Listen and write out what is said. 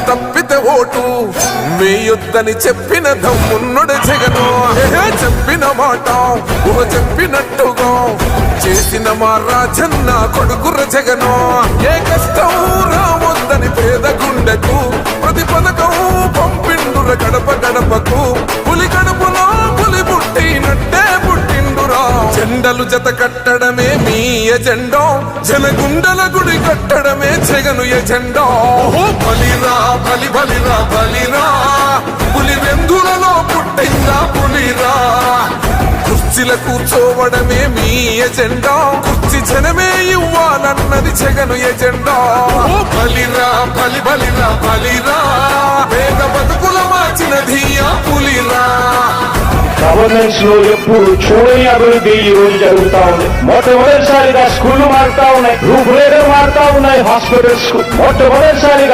తప్పితే ఓటు వేయొద్దని చెప్పిన దమ్మున్నడు జగను. చెప్పిన మాట చెప్పినట్టుగా చేసిన మా రాజన్న కొడుకుర జగను. ఏ కష్టం రావద్దని పేద గుండెకు ప్రతి పథకం పంపిండుర గడప గడపకు. పులి గడపలో పులి పుట్టినట్టే పుట్టిండురా. జెండలు జత కట్టడమే మీ ఎజెండా, జనగుండల గుడి కట్టడమే జగను ఎజెండా. బలిరా బలి బలిరా బలిరా, పులి వెందులలో పుట్టిందా పులిరా. కుర్చీల కూర్చోవడమే మీ ఎజెండా, కుర్చీ జనమే ఇవ్వాలన్నది జగను ఎజెండా. బలిరా బలి బలిరా బలిరా, పేద బతుకుల మార్చినది ఆ పులిరా. గవర్నెన్స్ లో ఎప్పుడు చూడని అభివృద్ధి ఈ రోజు జరుగుతా ఉంది. మొట్టమొదటిసారిగా స్కూళ్లు మారుతా ఉన్నాయి, రూపురేఖలు మారుతా ఉన్నాయి, హాస్పిటల్స్ మొట్టమొదటిసారిగా